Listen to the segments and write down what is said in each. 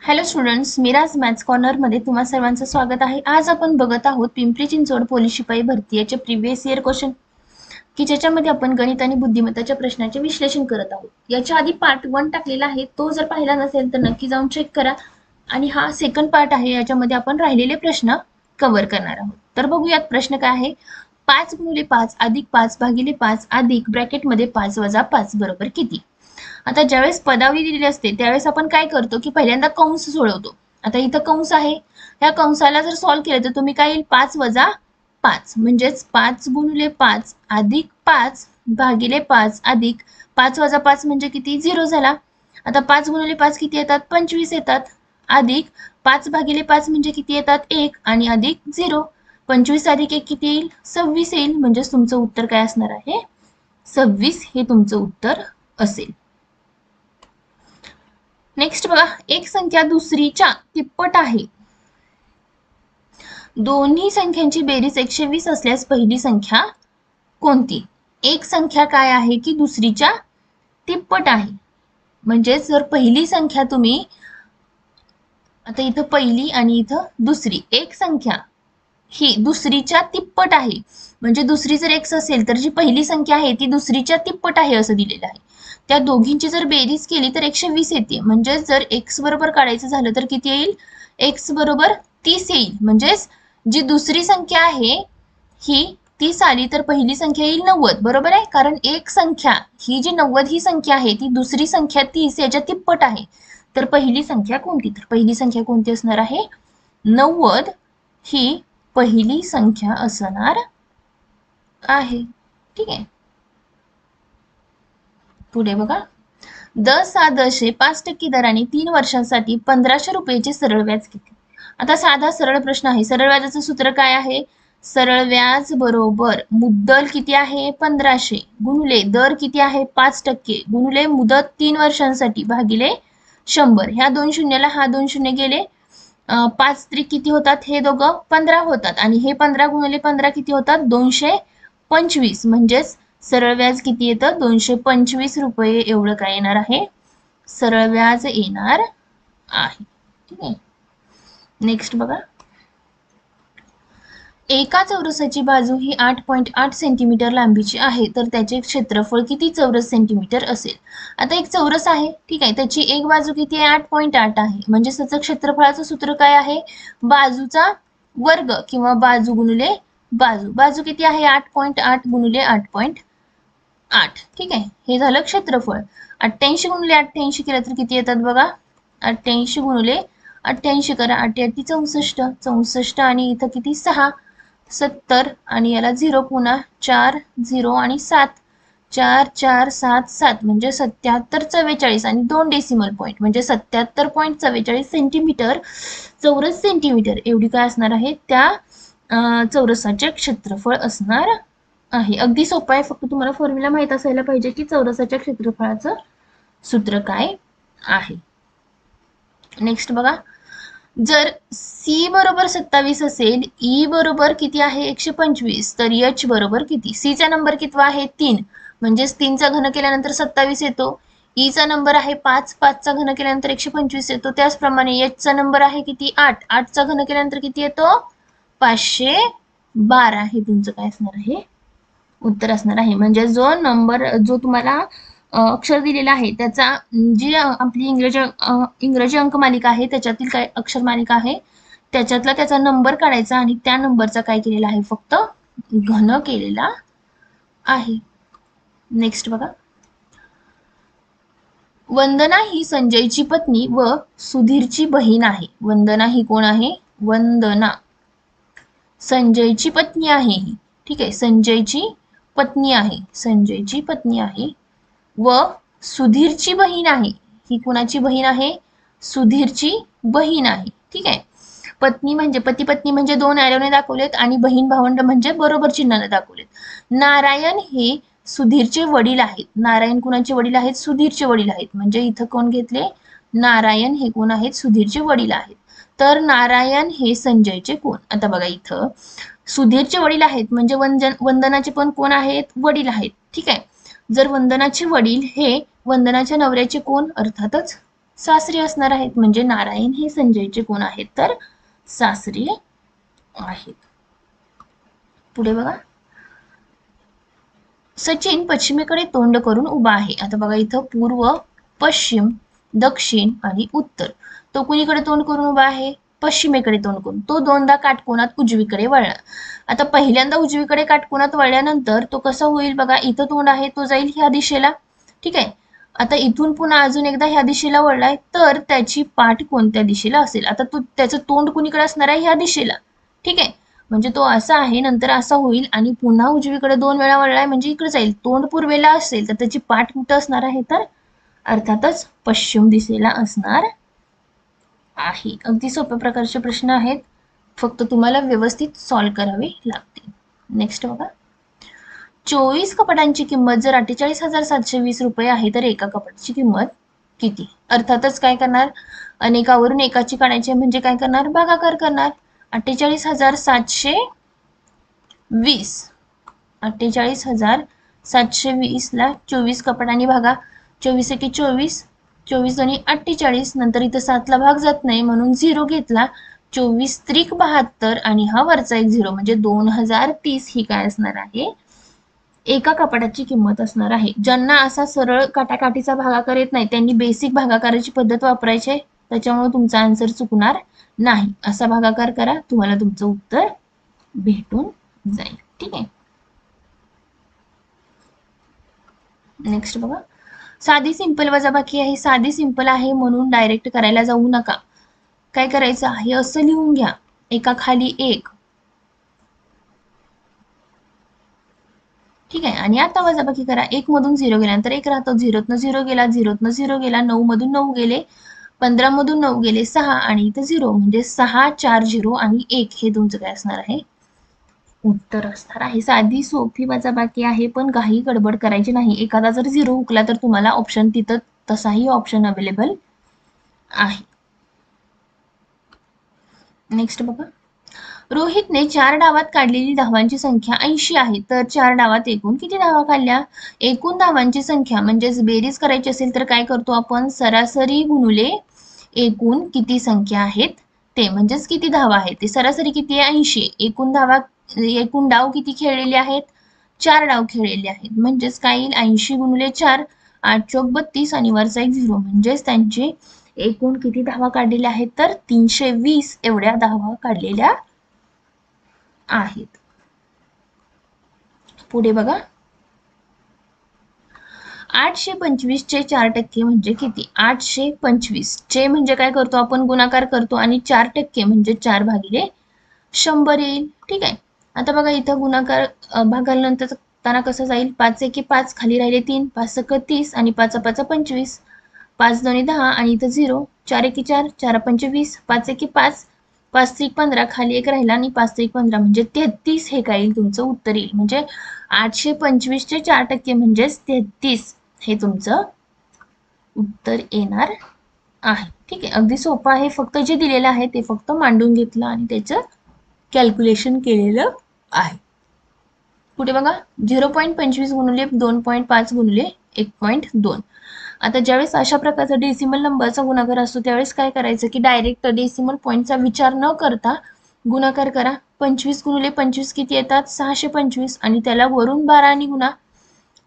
Hello students, Miraj maths कॉर्नरमध्ये तुम्हा सर्वांचं स्वागत आहे. आज आपण बघत आहोत पिंपरी चिंचवड पोलीस शिपाई भरती याचे प्रिव्हियस इयर क्वेश्चन, की ज्याच्यामध्ये आपण गणित आणि बुद्धिमत्ताच्या प्रश्नाचे विश्लेषण करत आहोत. याच्या आधी पार्ट 1 टाकलेला आहे, तो जर पाहिला नसेल तर नक्की जाऊन चेक करा. आणि हा सेकंड पार्ट आहे, याच्यामध्ये आपण राहिलेले प्रश्न कव्हर करणार आहोत. तर बघूयात प्रश्न काय आहे. 5 × 5 + 5 / 5 अधिक ब्रॅकेटमध्ये 5 - 5 बरोबर किती? आता ज्यावेळेस पदावली दिलेली असते त्यावेळेस आपण काय करतो की पहिल्यांदा कंस सोडवतो. आता इथं कंस आहे, ह्या कंसाला जर सॉल्व्ह केलं तर तुम्ही काय येईल 5 - 5 म्हणजेच 5 × 5 अधिक 5 भागिले 5 अधिक 5 - 5 म्हणजे किती 0 झाला. आता 5 × 5 किती येतात 25 येतात, अधिक 5 भागिले 5 म्हणजे किती येतात 1 आणि अधिक 0. 25 अधिक 1 किती येईल 26 येईल. म्हणजेच तुमचं उत्तर काय असणार आहे 26 हे तुमचं उत्तर असेल. नेक्स्ट बघा, एक संख्या दुसरीच्या तिप्पट आहे. दोन्ही संख्यांची बेरीज 120 असल्यास पहिली संख्या कोणती? एक संख्या काय आहे की दुसरीच्या तिप्पट आहे. म्हणजे जर पहिली संख्या तुम्ही आता इथं पहिली आणि इथं दुसरी, एक संख्या ही दुसरीच्या तिप्पट आहे. म्हणजे दुसरी जर x असेल तर जी पहिली संख्या आहे ती दुसरीच्या तिप्पट आहे असं दिलेलं आहे. त्या दोघींची जर बेरीज केली तर 120 येते. म्हणजे जर x बरोबर काढायचं झालं तर किती येईल x बरोबर 30 येईल. म्हणजेच जी दुसरी संख्या आहे ही 30 आली तर पहिली संख्या येईल 90. बरोबर आहे, कारण एक संख्या ही जी 90 ही संख्या आहे ती दुसरी संख्या 30 याच्या तिप्पट आहे. तर पहिली संख्या कोणती? तर पहिली संख्या कोणती असणार आहे 90 ही पहिली संख्या असणार आहे. ठीक आहे, पुढे बघा. 10 5% दराने 3 वर्षांसाठी 1500 रुपयाचे सरळ व्याज किती? आता साधा सरळ प्रश्न आहे. सरळ व्याजाचं सूत्र काय आहे? सरळ व्याज बरोबर मुद्दल किती आहे 1500 गुणिले दर किती आहे 5% गुणिले मुदत 3 वर्षांसाठी भागिले 100. ह्या 2 शून्याला हा 2 शून्य गेले, 5 त्रिक किती होतात हे दोघं 15 होतात आणि हे 15 गुणिले 15 किती होतात 225. म्हणजेच सरळ व्याज किती येतं 225 रुपये एवढं काय येणार आहे सरळ व्याज येणार आहे. ठीक आहे, नेक्स्ट बघा. एका चौरसाची बाजू ही 8.8 सेंटीमीटर लांबीची आहे तर त्याचे क्षेत्रफळ किती चौरस सेंटीमीटर असेल? आता एक चौरस आहे, ठीक आहे, त्याची एक बाजू किती आहे 8.8 आहे. म्हणजे त्याचं क्षेत्रफळाचं सूत्र काय आहे बाजूचा वर्ग किंवा बाजू गुणिले बाजू. बाजू किती आहे 8.8 गुणिले 8.8. ठीक आहे, हे झालं क्षेत्रफळ. 88 गुणिले 88 केलं तर किती येतात बघा 88 गुणिले 88 करा, 8 8 64 64 आणि इथं किती 6 70 आणि याला 0 पुन्हा 4 0 आणि 7 4 4 7 7 म्हणजे 77 44 आणि 2 डेसिमल पॉईंट म्हणजे 77.44 सेंटीमीटर चौरस सेंटीमीटर एवढी काय असणार आहे त्या चौरसाचे क्षेत्रफळ असणार आहे. अगदी सोपं आहे, फक्त तुम्हाला फॉर्म्युला माहित असायला पाहिजे की चौरसाच्या क्षेत्रफळाचं सूत्र काय आहे. नेक्स्ट बघा, जर सी बरोबर 27 असेल, ई बरोबर किती आहे 125 तर एच बरोबर किती? सी चा नंबर कितवा आहे 3 म्हणजेच 3 चा घन केल्यानंतर 27 येतो. ई चा नंबर आहे 5 5 चा घन केल्यानंतर 125 येतो. त्याचप्रमाणे एच चा नंबर आहे किती 8 8 चा घन केल्यानंतर किती येतो 512. हे तुमचं काय असणार आहे उत्तर असणार आहे. म्हणजे जो नंबर जो तुम्हाला अक्षर दिलेला आहे त्याचा जी आपली इंग्रजी अंकमालिका आहे त्याच्यातील काय अक्षर मालिका आहे त्याच्यातला त्याचा नंबर काढायचा आणि त्या नंबरचा काय केलेला आहे फक्त घन केलेला आहे. नेक्स्ट बघा, वंदना ही संजयची पत्नी व सुधीरची बहीण आहे. वंदना ही कोण आहे? वंदना संजयची पत्नी आहे ही. ठीक आहे, संजयची पत्नी आहे, संजयची पत्नी आहे व सुधीरची बहीण आहे. ही कुणाची बहीण आहे? सुधीरची बहीण आहे. ठीक आहे, पत्नी म्हणजे पती पत्नी म्हणजे 2 ॲरोने दाखवलेत आणि बहीण भावंड म्हणजे बरोबर चिन्हाने दाखवलेत. नारायण हे सुधीरचे वडील आहेत. नारायण कुणाचे वडील आहेत? सुधीरचे वडील आहेत. म्हणजे इथं कोण घेतले नारायण हे कोण आहेत? सुधीरचे वडील आहेत. तर नारायण हे संजयचे कोण? आता बघा इथं सुधीरचे वडील आहेत म्हणजे वंदनाचे पण कोण आहेत? वडील आहेत. ठीक आहे, जर वंदनाचे वडील हे वंदनाच्या नवऱ्याचे कोण? अर्थातच सासरी असणार आहेत, म्हणजे नारायण हे संजयचे कोण आहेत तर सासरी आहेत. पुढे बघा, सचिन पश्चिमेकडे तोंड करून उभा आहे. आता बघा इथं पूर्व, पश्चिम, दक्षिण आणि उत्तर. तो कुणीकडे तोंड करून उभा आहे? पश्चिमेकडे तोंड करून. तो दोनदा काटकोनात उजवीकडे वळला. आता पहिल्यांदा उजवीकडे काटकोनात वळल्यानंतर तो कसा होईल बघा, इथं तोंड आहे तो जाईल ह्या दिशेला. ठीक आहे. आता इथून पुन्हा अजून एकदा ह्या दिशेला वळलाय तर त्याची पाठ कोणत्या दिशेला असेल? आता तो त्याचं तोंड कुणीकडे असणार आहे? ह्या दिशेला. ठीक आहे. म्हणजे तो असा आहे, नंतर असा होईल आणि पुन्हा उजवीकडे 2 वेळा वळलाय म्हणजे इकडे जाईल. तोंड पूर्वेला असेल तर त्याची पाठ कुठं असणार आहे तर अर्थातच पश्चिम दिशेला असणार आहे. अगदी सोप्या प्रकारचे प्रश्न आहेत, फक्त तुम्हाला व्यवस्थित सॉल्व्ह करावे लागतील. नेक्स्ट बघा, 24 कपाटांची किंमत जर 48,720 रुपये आहे तर एका कपाटाची किंमत किती? अर्थातच काय करणार, अनेकावरून एकाची काढायची म्हणजे काय करणार, भागाकार करणार. 48,720 48,720 ला 24 कपाटांनी भागा. 24 एके 24, 24 दोन्ही 48, नंतर इथं 7 ला भाग जात नाही म्हणून 0 घेतला. 24 त्रिक 72 आणि हा वरचा एक 0 म्हणजे 2030 ही काय असणार आहे, एका कपाटाची किंमत असणार आहे. ज्यांना असा सरळ काटाकाटीचा भागाकार येत नाही त्यांनी बेसिक भागाकाराची पद्धत वापरायची, त्याच्यामुळे तुमचा आन्सर चुकणार नाही. असा भागाकार करा, तुम्हाला तुमचं उत्तर भेटून जाईल. ठीक आहे. नेक्स्ट बघा, साधी सिंपल वजाबाकी आहे. साधी सिंपल आहे म्हणून डायरेक्ट करायला जाऊ नका. काय करायचं आहे, असं लिहून घ्या, एका खाली एक. ठीक आहे. आणि आता वजाबाकी करा. 1 मधून 0 गेल्यानंतर 1 राहतो, 0तनं 0 गेला, 0तनं 0 गेला, 9 मधून 9 गेले, 15 मधून 9 गेले 6 आणि इथं 0 म्हणजे 6, 4 0 आणि 1 हे तुमचं काय असणार आहे, उत्तर असणार आहे. साधी सोपी वजाबाकी आहे, पण काही गडबड करायची नाही. एखादा जर 0 हुकला तर तुम्हाला ऑप्शन तिथं तसाही ऑप्शन अवेलेबल आहे. नेक्स्ट बघा, रोहितने 4 डावात काढलेली धावांची संख्या 80 आहे तर 4 डावात एकूण किती धावा काढल्या? एकूण धावांची संख्या म्हणजेच बेरीज करायची असेल तर काय करतो आपण, सरासरी गुणुले एकूण किती संख्या आहेत ते, म्हणजेच किती धावा आहेत ते. सरासरी किती आहे? 80. एकूण धावा, एकूण डाव किती खेळलेले आहेत? 4 डाव खेळलेले आहेत. म्हणजेच काय येईल, 80 गुणुले 4, 8 चौक 32 आणि वरचा एक 0 म्हणजेच त्यांचे एकूण किती धावा काढलेल्या आहेत तर 320 एवढ्या धावा काढलेल्या आहेत. पुढे बघा, 825 चे 4% म्हणजे किती? 825 चे म्हणजे काय करतो आपण, गुणाकार करतो आणि 4% म्हणजे 4 भागिले 100 येईल. ठीक आहे. आता बघा इथं गुणाकार भागाल्यानंतर ताना कसं जाईल, 5 एके 5, खाली राहिले 3, 5 सक 30 आणि 5 5 25, 5 दोन्ही 10 आणि इथं 0, 4 एके 4, 4 पंचे 20, 5 एके 5, 5 त्रिक 15, खाली एक राहिला आणि 5 त्रिक 15 म्हणजे 33 हे काय येईल तुमचं उत्तर येईल. म्हणजे 825 चे 4% म्हणजेच 33 हे तुमचं उत्तर येणार आहे. ठीक आहे. अगदी सोपं आहे, फक्त जे दिलेलं आहे ते फक्त मांडून घेतलं आणि त्याचं कॅल्क्युलेशन केलेलं आहे. पुढे बघा, 0.25 गुणिले 2.5 गुणिले 1.2. आता ज्यावेळेस अशा प्रकारचा डेसिमल नंबरचा गुणाकार असतो त्यावेळेस काय करायचं की डायरेक्ट डेसिमल पॉईंटचा विचार न करता गुणाकार करा. 25 गुणिले 25 किती येतात? 625 आणि त्याला वरून 12 आणि गुणा.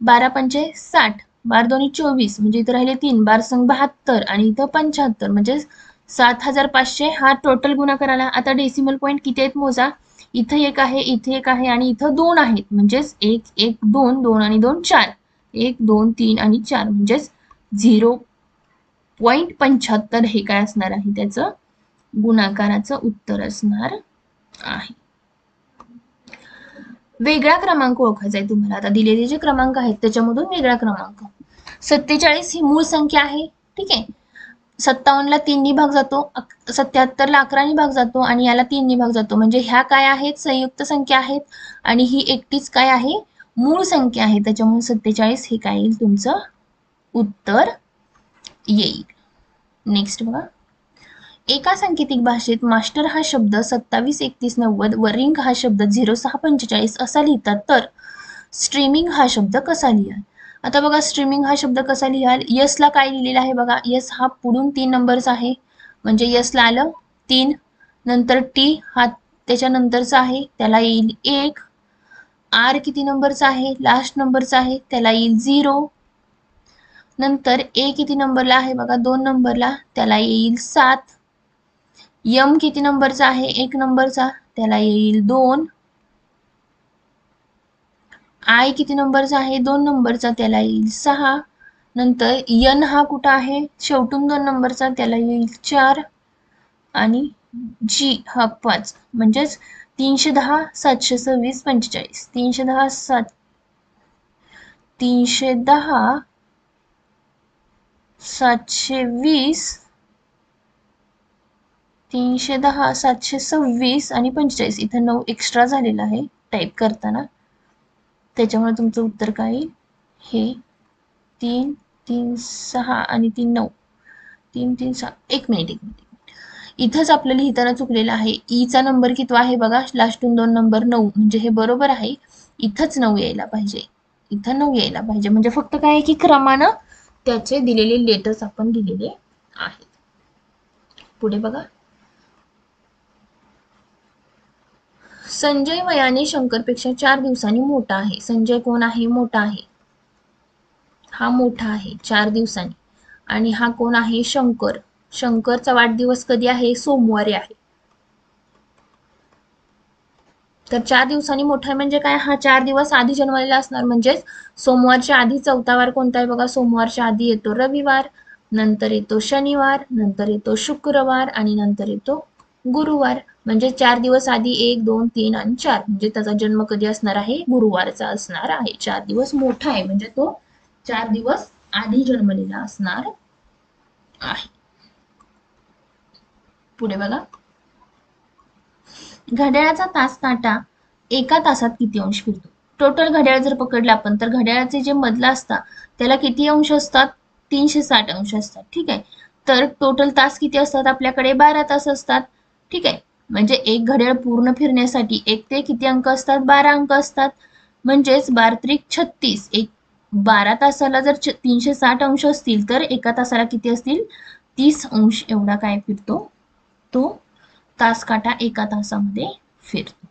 12 पंचे 60, 12 दोन्ही 24 म्हणजे इथं राहिले 3, 12 संग 72 आणि इथं 75 म्हणजे 7500 हा टोटल गुणाकार आला. आता डेसिमल पॉईंट किती आहेत मोजा. इथं एक आहे, इथे एक आहे आणि इथं 2 आहेत म्हणजेच 1 1 2 2 आणि 2 4, 1 2 3 आणि 4 म्हणजेच 0.75 हे काय असणार आहे, त्याचं गुणाकाराचं उत्तर असणार आहे. वेगळा क्रमांक ओळखायचा आहे तुम्हाला. आता दिलेले जे क्रमांक आहेत त्याच्यामधून वेगळा क्रमांक. 47 ही मूळ संख्या आहे. ठीक आहे. 57 ला 3 नी भाग जातो, 77 ला 11 नी भाग जातो आणि याला 3 नी भाग जातो. म्हणजे ह्या काय आहेत, संयुक्त संख्या आहेत आणि ही एकटीच काय आहे, मूळ संख्या आहे. त्याच्यामुळे 47 हे काय येईल तुमचं उत्तर येईल. नेक्स्ट बघा, एका सांकेतिक भाषेत मास्टर हा शब्द 27 31 90 व रिंग हा शब्द 06 45 असा लिहितात तर स्ट्रीमिंग हा शब्द कसा लिहा. आता बघा स्ट्रीमिंग हा शब्द कसा लिहाल, यसला काय लिहिलेला आहे बघा, यस हा पुढून 3 नंबरचा आहे, म्हणजे यसला आलं 3, नंतर टी हा त्याच्यानंतरचा आहे त्याला येईल 1, आर किती नंबरचा आहे, लास्ट नंबरचा आहे त्याला येईल 0, नंतर ए किती नंबरला आहे बघा 2 नंबरला त्याला येईल 7, यम किती नंबरचा आहे 1 नंबरचा त्याला येईल 2, आय किती नंबरचा आहे 2 नंबरचा त्याला येईल 6, नंतर यन हा कुठं आहे शेवटून 2 नंबरचा त्याला येईल 4, आणि जी हा 5, म्हणजेच 310 726 45, 310 720 310 726 आणि 45, इथं 9 एक्स्ट्रा झालेला आहे टाईप करताना, त्याच्यामुळे तुमचं उत्तर काय येईल, हे 3 3 6 आणि 3 9, 3 3 6, एक मिनिट इथंच आपलं लिहिताना चुकलेलं आहे, ईचा नंबर किती आहे बघा लास्टून 2 नंबर 9, म्हणजे हे बरोबर आहे, इथंच 9 यायला पाहिजे, इथं 9 यायला पाहिजे, म्हणजे फक्त काय आहे की क्रमानं त्याचे दिलेले लेटर्स आपण दिलेले आहेत. पुढे बघा, संजय वयाने शंकरपेक्षा 4 दिवसांनी मोठा आहे. संजय कोण आहे, मोठा आहे, हा मोठा आहे 4 दिवसांनी, आणि हा कोण आहे, शंकर, शंकरचा वाढदिवस कधी आहे, सोमवारी आहे. तर 4 दिवसांनी मोठा आहे म्हणजे काय, हा 4 दिवस आधी जन्मलेला असणार, म्हणजेच सोमवारच्या आधी चौथा वार कोणता आहे बघा, सोमवारच्या आधी येतो रविवार, नंतर येतो शनिवार, नंतर येतो शुक्रवार, आणि नंतर येतो गुरुवार, म्हणजे 4 दिवस आधी 1 2 3 आणि 4, म्हणजे त्याचा जन्म कधी असणार आहे, गुरुवारचा असणार आहे. 4 दिवस मोठा आहे म्हणजे तो 4 दिवस आधी जन्मलेला असणार आहे. पुढे बघा, घड्याळाचा तास काटा एका तासात किती अंश फिरतो. टोटल घड्याळ जर पकडलं आपण तर घड्याळाचे जे मधलं असतात त्याला किती अंश असतात, 360 अंश असतात, ठीक आहे. तर टोटल तास किती असतात आपल्याकडे, 12 तास असतात, ठीक आहे. म्हणजे एक घड्याळ पूर्ण फिरण्यासाठी एक ते किती अंक असतात, 12 अंक असतात, म्हणजेच 12 त्रिक 36, एक 12 तासाला जर 360 अंश असतील तर एका तासाला किती असतील, 30 अंश एवढा काय फिरतो, तो तास काटा एका तासामध्ये फिरतो.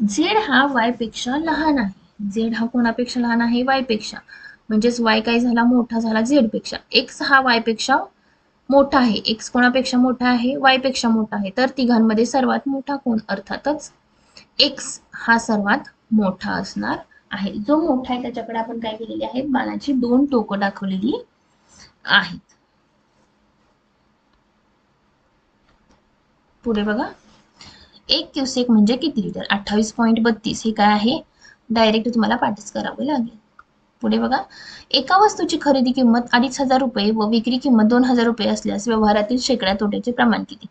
झेड हा वाय पेक्षा लहान आहे, झेड हा कोणापेक्षा लहान आहे, वाय पेक्षा, म्हणजेच वाय काय झाला, मोठा झाला झेड पेक्षा. एक्स हा वाय पेक्षा मोठा आहे, एक्स कोणापेक्षा मोठा आहे, वाय पेक्षा मोठा आहे, तर तिघांमध्ये सर्वात मोठा कोण, अर्थातच एक्स हा सर्वात मोठा असणार आहे. जो मोठा आहे त्याच्याकडे आपण काय केलेले आहे, बाणाची 2 टोकं दाखवलेली आहेत. पुढे बघा, 1 क्युसेक म्हणजे किती लिटर, 28.32, हे काय आहे, डायरेक्ट तुम्हाला पाठच करावे लागेल. पुढे बघा, एका वस्तूची खरेदी किंमत 2,500 रुपये व विक्री किंमत 2,000 रुपये असल्यास व्यवहारातील शेकडा तोट्याचे प्रमाण किती.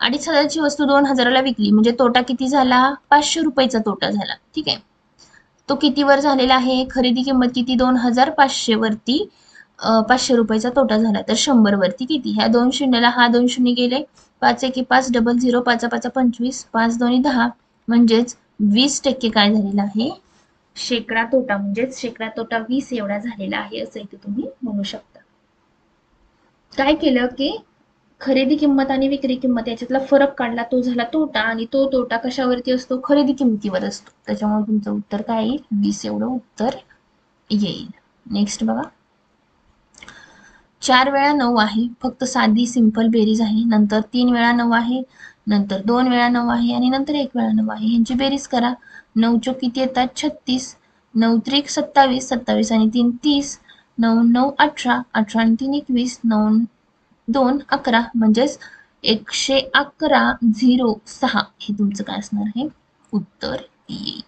2,500 ची वस्तू 2,000ला विकली म्हणजे तोटा किती झाला, 500 रुपयाचा तोटा झाला, ठीक आहे. तो कितीवर झालेला आहे, खरेदी किंमत किती 2,000, 500 वरती 500 रुपयाचा तोटा झाला, तर 100 वरती किती, ह्या 2 शून्याला हा 2 शून्य गेले, 5 एके 5, डबल 0, 5 5 25, 5 2 10, म्हणजेच 20% काय झालेला आहे, शेकडा तोटा, म्हणजेच शेकडा तोटा 20 एवढा झालेला आहे, असं इथे तुम्ही म्हणू शकता. काय केलं की खरेदी किंमत आणि विक्री किंमत याच्यातला फरक काढला, तो झाला तोटा, आणि तो तोटा कशावरती असतो, खरेदी किंमतीवर असतो, त्याच्यामुळे तुमचं उत्तर काय येईल, 20 एवढं उत्तर येईल. नेक्स्ट बघा, 4 वेळा 9 आहे, फक्त साधी सिंपल बेरीज आहे, नंतर 3 वेळा 9 आहे, नंतर 2 वेळा 9 आहे, आणि नंतर 1 वेळा 9 आहे, यांची बेरीज करा, 9 चोक किती येतात, 36, 9 त्रिक 27, 27 आणि 3 30, 9 9 18, 18 आणि 3 21, 9 2 11, म्हणजेच 111.06 हे तुमचं काय असणार आहे, उत्तर येईल.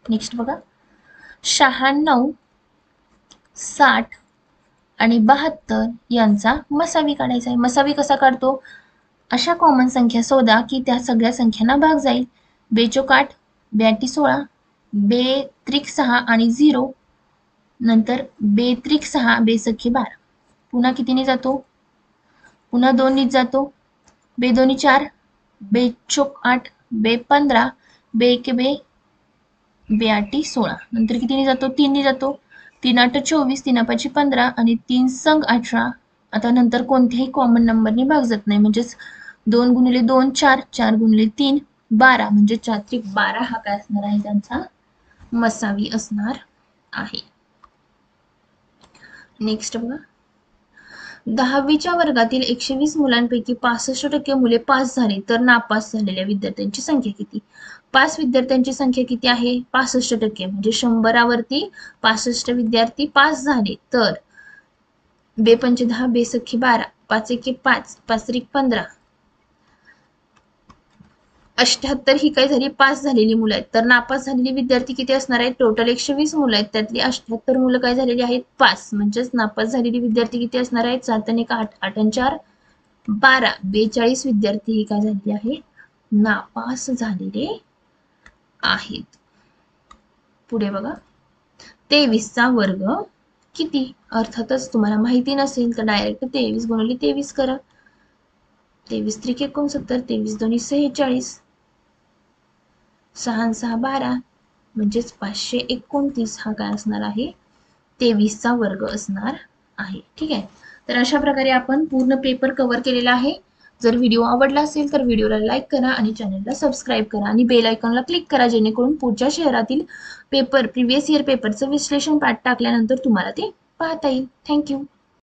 नेक्स्ट बघा, 96, 60 आणि 72 यांचा मसावी काढायचा आहे. मसावी कसा काढतो, अशा कॉमन संख्या शोधा की त्या सगळ्या संख्यांना भाग जाईल. बेचोक 8, 82 16, बे त्रिक 6 आणि 0, नंतर बे त्रिक 6, बेसखे 12, पुन्हा कितीने जातो, पुन्हा 2 नीच जातो, बे 2 4, बेचोक 8, बे 15, बे के बे, 82 16, नंतर कितीने जातो, 3 ने जातो, 3 8 24, 3 5 15 आणि 3 संग 18. आता नंतर कोणत्याही कॉमन नंबरने भाग जात नाही, म्हणजेच 2 गुणिले 2 4, 4 गुणिले 3 12, म्हणजे 4 त्रिक 12 हा काय असणार आहे त्यांचा मसावी असणार आहे. नेक्स्ट बघा, 10वीच्या वर्गातील 120 मुलांपैकी 65% मुले पास झाली तर नापास झालेल्या विद्यार्थ्यांची संख्या किती? पास विद्यार्थ्यांची संख्या किती आहे? 65%, म्हणजे 100वरती 65 विद्यार्थी पास झाले तर बेपंचे 10, बेसख्खे 12, 5 एके 5, 5 त्रिक 15, 78 ही काय झाली? पास झालेली मुलं आहेत. तर नापास झालेली विद्यार्थी किती असणार आहेत? टोटल 120 मुलं आहेत, त्यातली 78 मुलं काय झालेली आहेत? पास. म्हणजेच नापास झालेली विद्यार्थी किती असणार आहेत? 7 आणि 8, 8 आणि 4 12, 42 विद्यार्थी ही काय झालेले आहे? नापास झालेले आहेत. पुढे बघा, 23चा वर्ग किती? अर्थातच तुम्हाला माहिती नसेल तर डायरेक्ट 23 गुणिले 23 करा. 23 त्रिक 69, 23 दोन्ही 46, 6 6 12, म्हणजेच 529 हा काय असणार आहे? 23चा वर्ग असणार आहे. ठीक आहे, तर अशा प्रकारे आपण पूर्ण पेपर कव्हर केलेला आहे. जर व्हिडिओ आवडला असेल तर व्हिडिओला लाईक करा आणि चॅनलला सबस्क्राईब करा आणि बेल आयकॉनला क्लिक करा, जेणेकरून पुढच्या शहरातील पेपर प्रिव्हियस इयर पेपरचं विश्लेषण पाठ टाकल्यानंतर तुम्हाला ते पाहता येईल. थँक्यू.